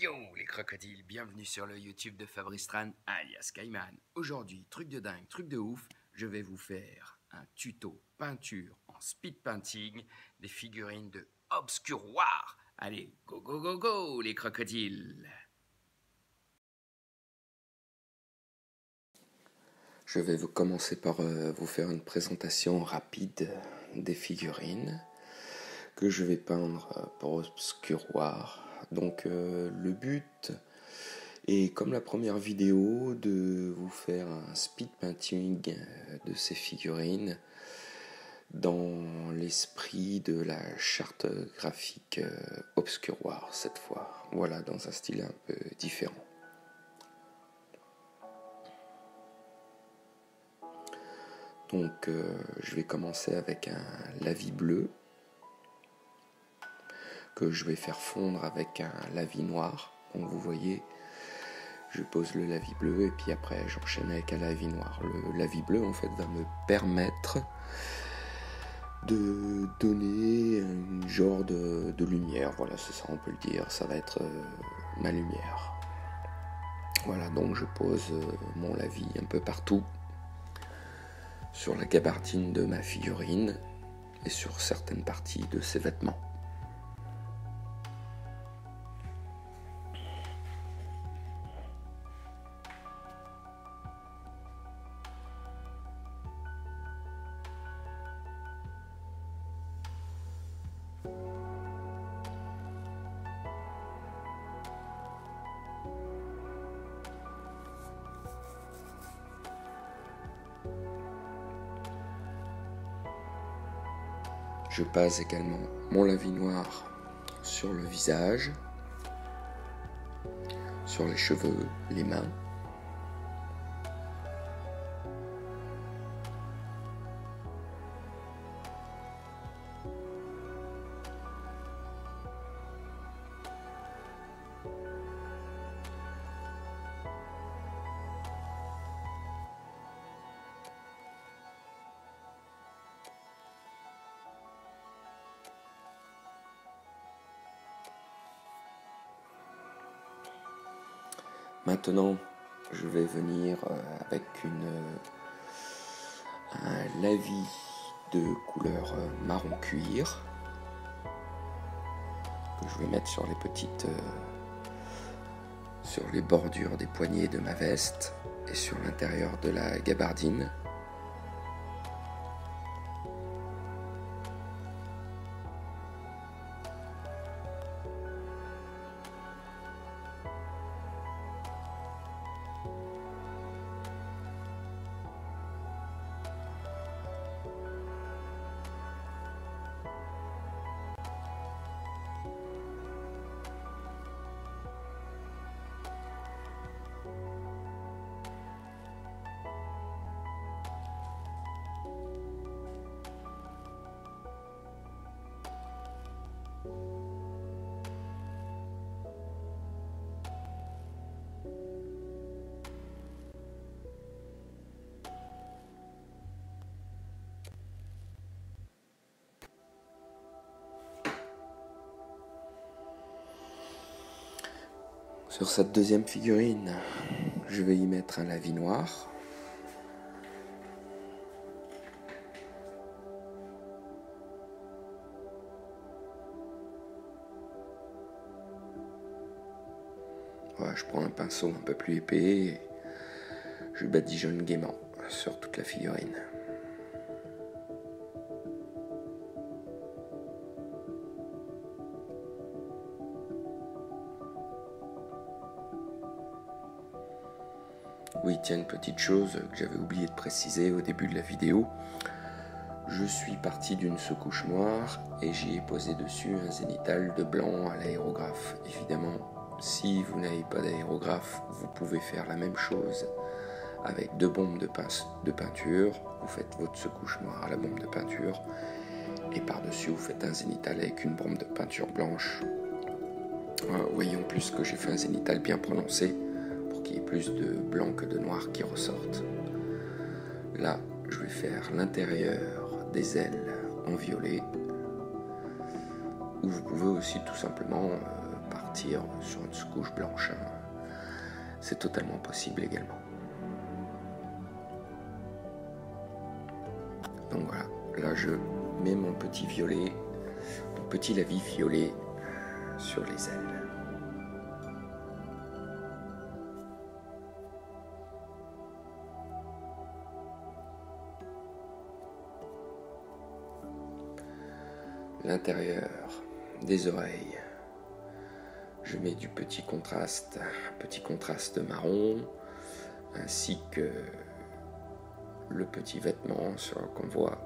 Yo les crocodiles, bienvenue sur le YouTube de Fabrice Tran alias Kaiman. Aujourd'hui, truc de dingue, truc de ouf, je vais vous faire un tuto peinture en speed painting des figurines de Obscure War. Allez, go go go go les crocodiles. Je vais commencer par vous faire une présentation rapide des figurines que je vais peindre pour Obscure War. Donc le but est, comme la première vidéo, de vous faire un speed painting de ces figurines dans l'esprit de la charte graphique Obscure War cette fois. Voilà, dans un style un peu différent. Donc je vais commencer avec un lavis bleu que je vais faire fondre avec un lavis noir. Donc vous voyez, je pose le lavis bleu et puis après j'enchaîne avec un lavis noir. Le lavis bleu en fait va me permettre de donner un genre de lumière. Voilà, c'est ça, on peut le dire, ça va être ma lumière. Voilà, donc je pose mon lavis un peu partout sur la gabardine de ma figurine et sur certaines parties de ses vêtements. Je passe également mon lavis noir sur le visage, sur les cheveux, les mains. Maintenant, je vais venir avec un lavis de couleur marron cuir que je vais mettre sur sur les bordures des poignets de ma veste et sur l'intérieur de la gabardine. Sur cette deuxième figurine, je vais y mettre un lavis noir. Voilà, je prends un pinceau un peu plus épais et je badigeonne gaiement sur toute la figurine. Oui, tiens, une petite chose que j'avais oublié de préciser au début de la vidéo. Je suis parti d'une sous-couche noire et j'y ai posé dessus un zénithal de blanc à l'aérographe. Évidemment, si vous n'avez pas d'aérographe, vous pouvez faire la même chose avec deux bombes de peinture. Vous faites votre sous-couche noire à la bombe de peinture et par-dessus vous faites un zénithal avec une bombe de peinture blanche. Voyons plus que j'ai fait un zénithal bien prononcé pour qu'il y ait plus de blanc que de noir qui ressortent. Là, je vais faire l'intérieur des ailes en violet, ou vous pouvez aussi tout simplement partir partir sur une sous-couche blanche, hein. C'est totalement possible également. Donc voilà, là je mets mon petit violet, mon petit lavis violet sur les ailes. L'intérieur des oreilles, je mets du petit contraste marron, ainsi que le petit vêtement qu'on voit.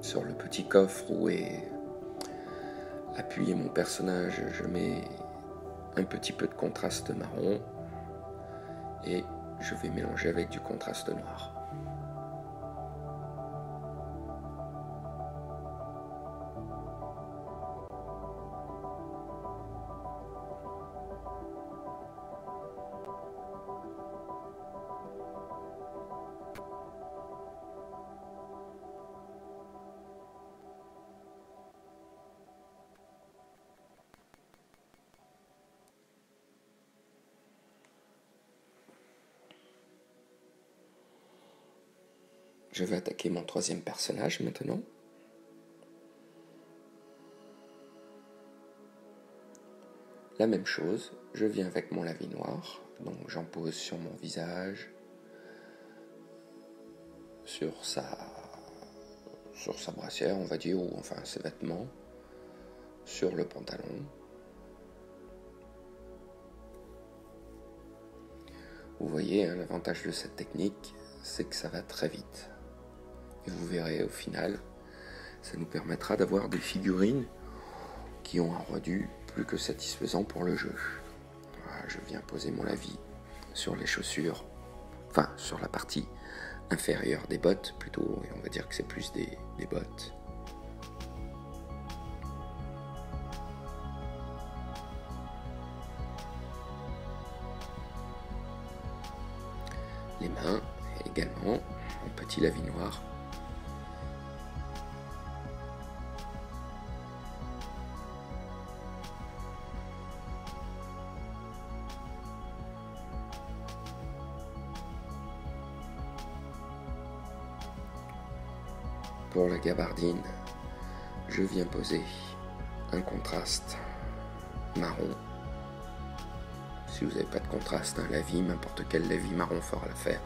Sur le petit coffre où est appuyé mon personnage, je mets un petit peu de contraste marron et je vais mélanger avec du contraste noir. Je vais attaquer mon troisième personnage maintenant. La même chose, je viens avec mon lavis noir, donc j'en pose sur mon visage, sur sa brassière, on va dire, ou enfin ses vêtements, sur le pantalon. Vous voyez, hein, l'avantage de cette technique, c'est que ça va très vite. Et vous verrez au final, ça nous permettra d'avoir des figurines qui ont un rendu plus que satisfaisant pour le jeu. Voilà, je viens poser mon lavis sur les chaussures, enfin sur la partie inférieure des bottes plutôt, et on va dire que c'est plus des bottes. Les mains, également, mon petit lavis noir. Pour la gabardine, je viens poser un contraste marron. Si vous n'avez pas de contraste, un lavis, n'importe quel lavis marron fera l'affaire.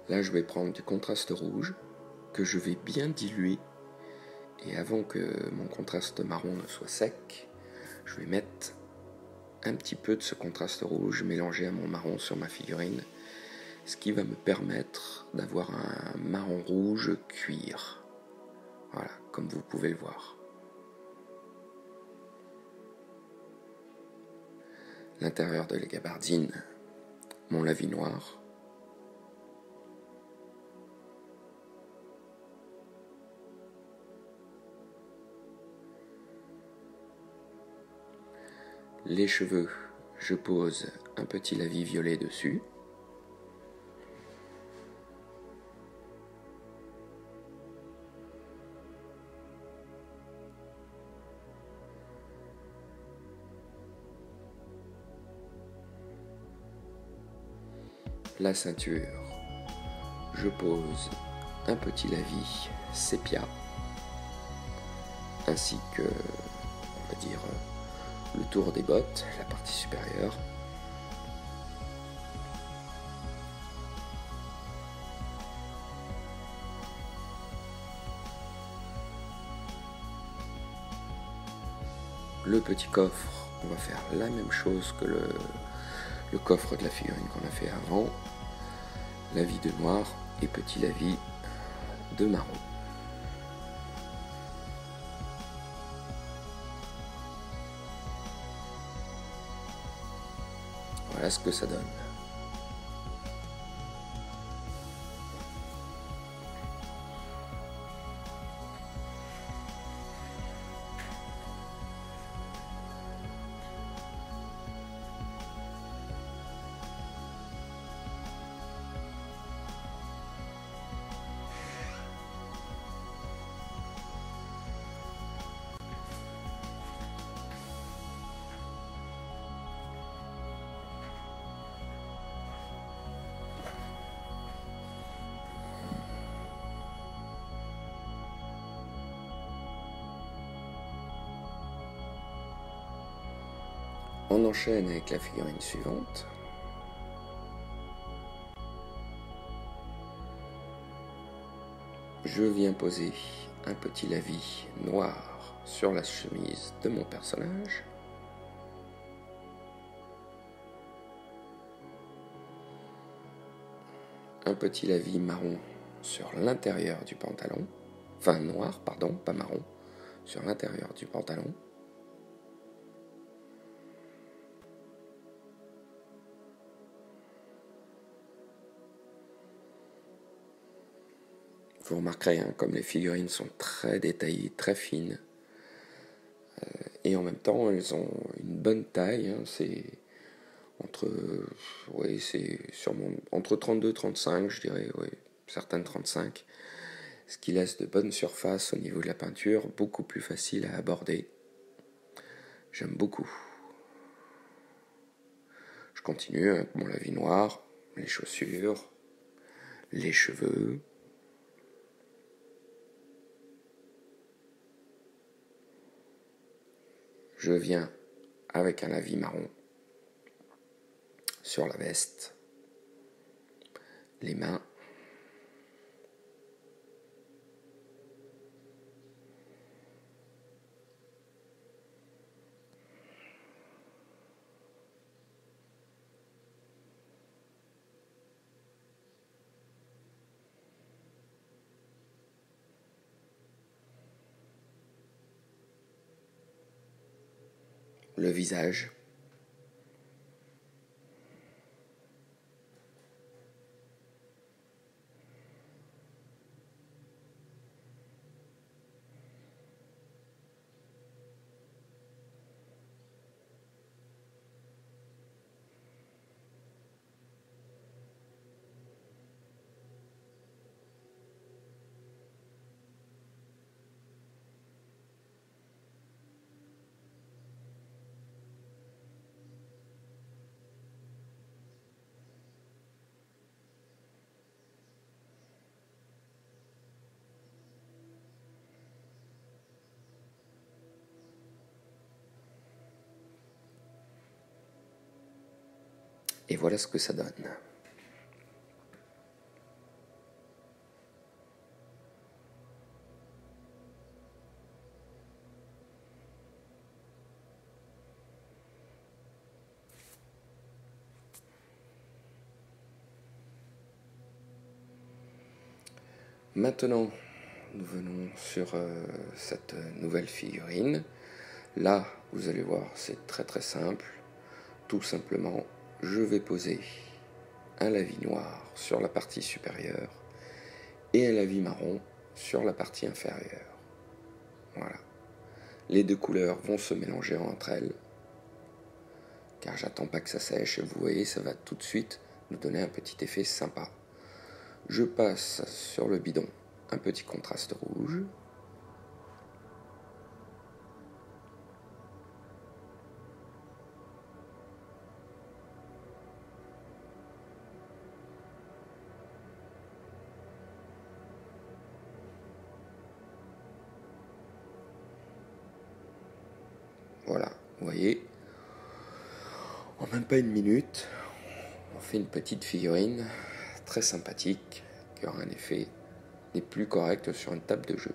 Là, je vais prendre du contraste rouge que je vais bien diluer. Et avant que mon contraste marron ne soit sec, je vais mettre un petit peu de ce contraste rouge mélangé à mon marron sur ma figurine, ce qui va me permettre d'avoir un marron rouge cuir. Voilà, comme vous pouvez le voir. L'intérieur de la gabardine, mon lavis noir. Les cheveux, je pose un petit lavis violet dessus. La ceinture, je pose un petit lavis sépia, ainsi que, on va dire, le tour des bottes, la partie supérieure. le petit coffre, on va faire la même chose que le coffre de la figurine qu'on a fait avant. Lavis de noir et petit lavis de marron. Voilà ce que ça donne. On enchaîne avec la figurine suivante. Je viens poser un petit lavis noir sur la chemise de mon personnage. Un petit lavis marron sur l'intérieur du pantalon. Enfin noir, pardon, pas marron. Sur l'intérieur du pantalon. Vous remarquerez, hein, comme les figurines sont très détaillées, très fines, et en même temps elles ont une bonne taille, hein, c'est entre 32 et 35, je dirais, oui, certaines 35, ce qui laisse de bonnes surfaces au niveau de la peinture, beaucoup plus facile à aborder. J'aime beaucoup. Je continue avec mon lavis noir, les chaussures, les cheveux. Je viens avec un lavis marron sur la veste, les mains, le visage, et voilà ce que ça donne. Maintenant, nous venons sur cette nouvelle figurine. Là, vous allez voir, c'est très très simple. Tout simplement, je vais poser un lavis noir sur la partie supérieure et un lavis marron sur la partie inférieure. Voilà. Les deux couleurs vont se mélanger entre elles, car j'attends pas que ça sèche, et vous voyez, ça va tout de suite nous donner un petit effet sympa. Je passe sur le bidon un petit contraste rouge. Voilà, vous voyez, en même pas une minute, on fait une petite figurine très sympathique qui aura un effet des plus corrects sur une table de jeu.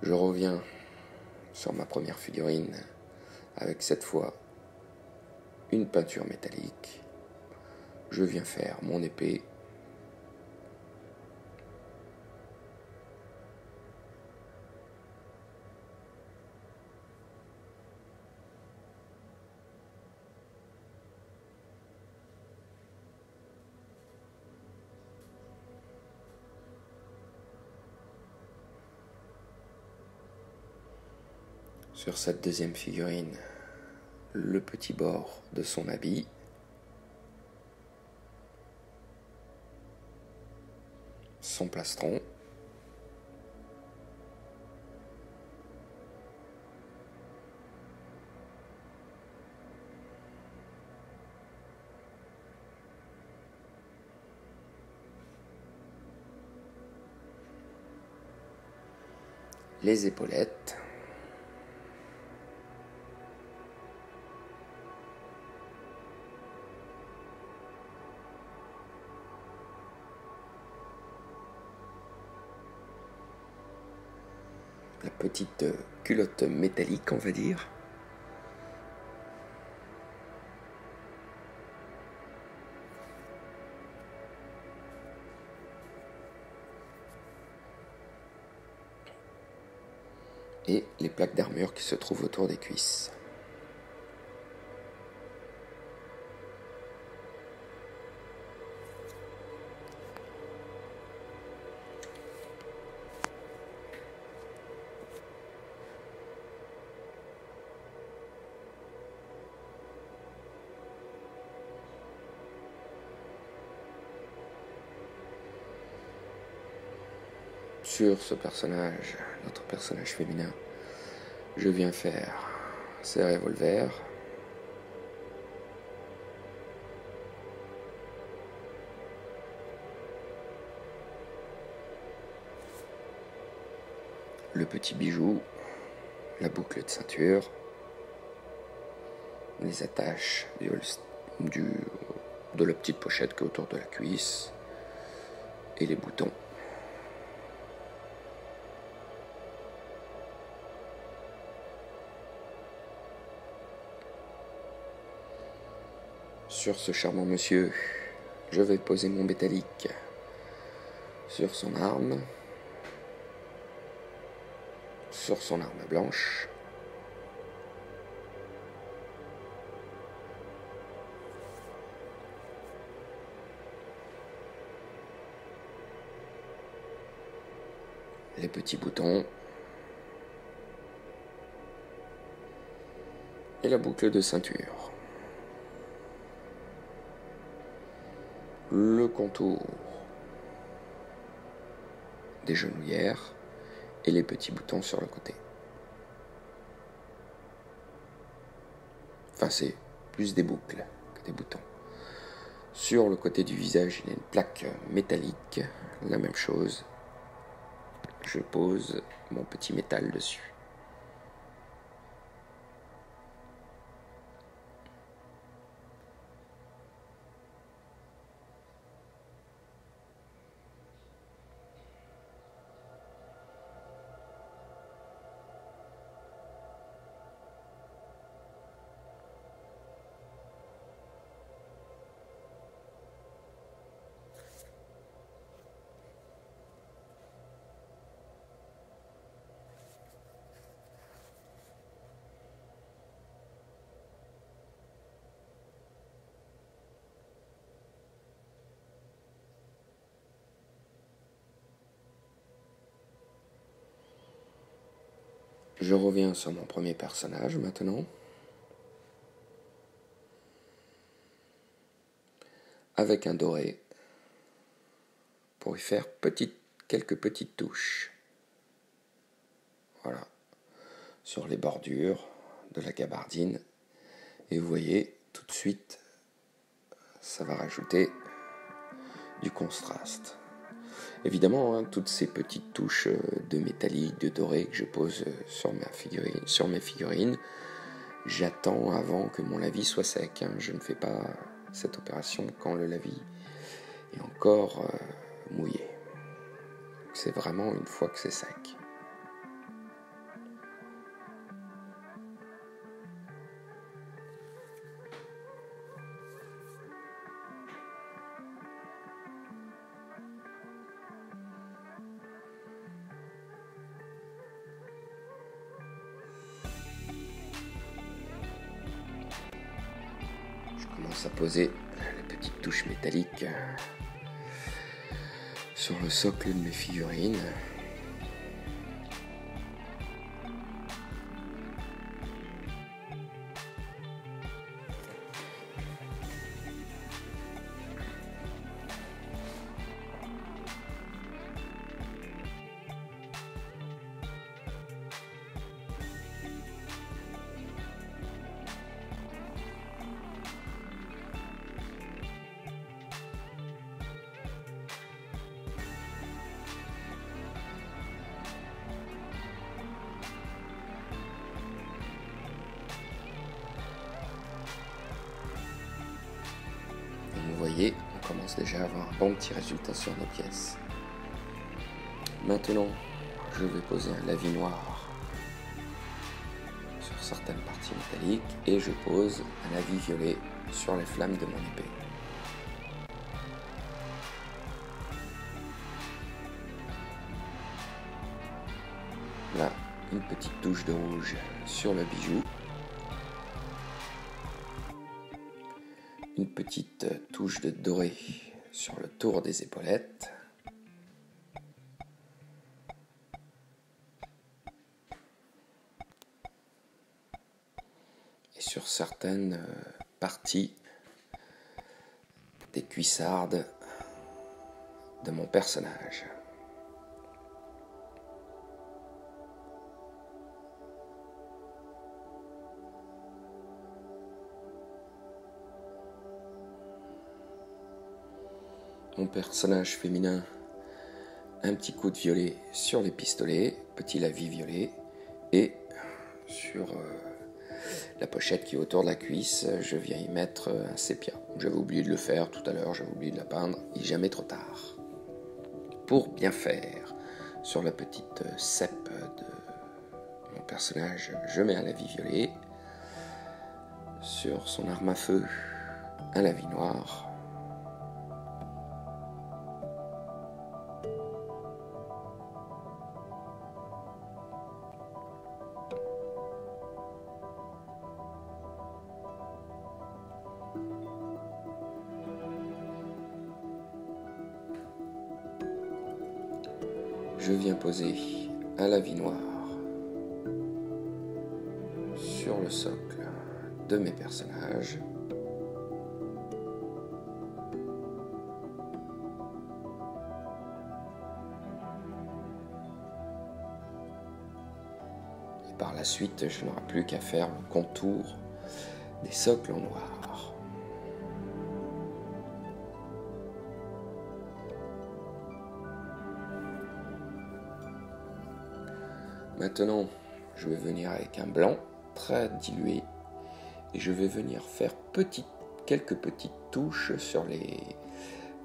Je reviens sur ma première figurine avec cette fois une peinture métallique. Je viens faire mon épée. Sur cette deuxième figurine, le petit bord de son habit, son plastron, les épaulettes, la petite culotte métallique, on va dire. Et les plaques d'armure qui se trouvent autour des cuisses. Sur ce personnage, notre personnage féminin, je viens faire ses revolvers, le petit bijou, la boucle de ceinture, les attaches de la petite pochette qui est autour de la cuisse et les boutons. Sur ce charmant monsieur, je vais poser mon métallique sur son arme, sur son arme blanche, les petits boutons et la boucle de ceinture. Le contour des genouillères et les petits boutons sur le côté. Enfin, c'est plus des boucles que des boutons. Sur le côté du visage, il y a une plaque métallique, la même chose. Je pose mon petit métal dessus. Je reviens sur mon premier personnage maintenant. Avec un doré pour y faire quelques petites touches. Voilà. Sur les bordures de la gabardine. Et vous voyez, tout de suite, ça va rajouter du contraste. Évidemment, toutes ces petites touches de métallique, de doré que je pose sur mes figurines, j'attends avant que mon lavis soit sec. Je ne fais pas cette opération quand le lavis est encore mouillé. C'est vraiment une fois que c'est sec. commence à poser les petites touches métalliques sur le socle de mes figurines. Vous voyez, on commence déjà à avoir un bon petit résultat sur nos pièces. Maintenant, je vais poser un lavis noir sur certaines parties métalliques et je pose un lavis violet sur les flammes de mon épée. Là, une petite touche de rouge sur le bijou. Une petite touche de doré sur le tour des épaulettes. Et sur certaines parties des cuissardes de mon personnage. Mon personnage féminin, un petit coup de violet sur les pistolets, petit lavis violet, et sur la pochette qui est autour de la cuisse, je viens y mettre un sépia. J'avais oublié de le faire tout à l'heure, j'avais oublié de la peindre, il n'est jamais trop tard. Pour bien faire, sur la petite cèpe de mon personnage, je mets un lavis violet, sur son arme à feu, un lavis noir. Je viens poser un lavis noir sur le socle de mes personnages. Et par la suite, je n'aurai plus qu'à faire le contour des socles en noir. Maintenant, je vais venir avec un blanc très dilué et je vais venir faire quelques petites touches sur les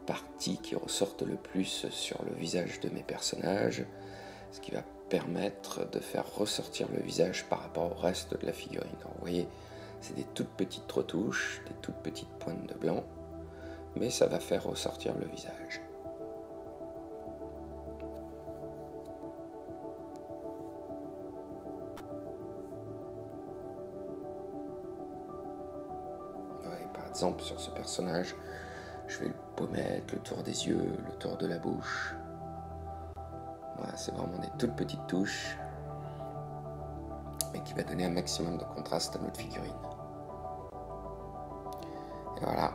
parties qui ressortent le plus sur le visage de mes personnages, ce qui va permettre de faire ressortir le visage par rapport au reste de la figurine. Alors, vous voyez, c'est des toutes petites retouches, des toutes petites pointes de blanc, mais ça va faire ressortir le visage. Par exemple, sur ce personnage, je vais le pommetter, le tour des yeux, le tour de la bouche. Voilà, c'est vraiment des toutes petites touches, mais qui va donner un maximum de contraste à notre figurine. Et voilà,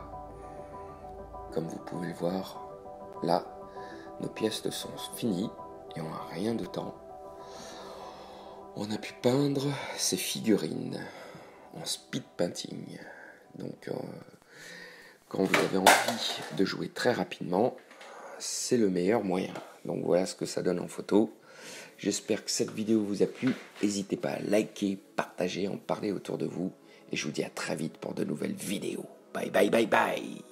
comme vous pouvez le voir, là, nos pièces sont finies et on n'a rien de temps. On a pu peindre ces figurines en speed painting. Donc, quand vous avez envie de jouer très rapidement, c'est le meilleur moyen. Donc voilà ce que ça donne en photo. J'espère que cette vidéo vous a plu. N'hésitez pas à liker, partager, en parler autour de vous. Et je vous dis à très vite pour de nouvelles vidéos. Bye bye bye bye.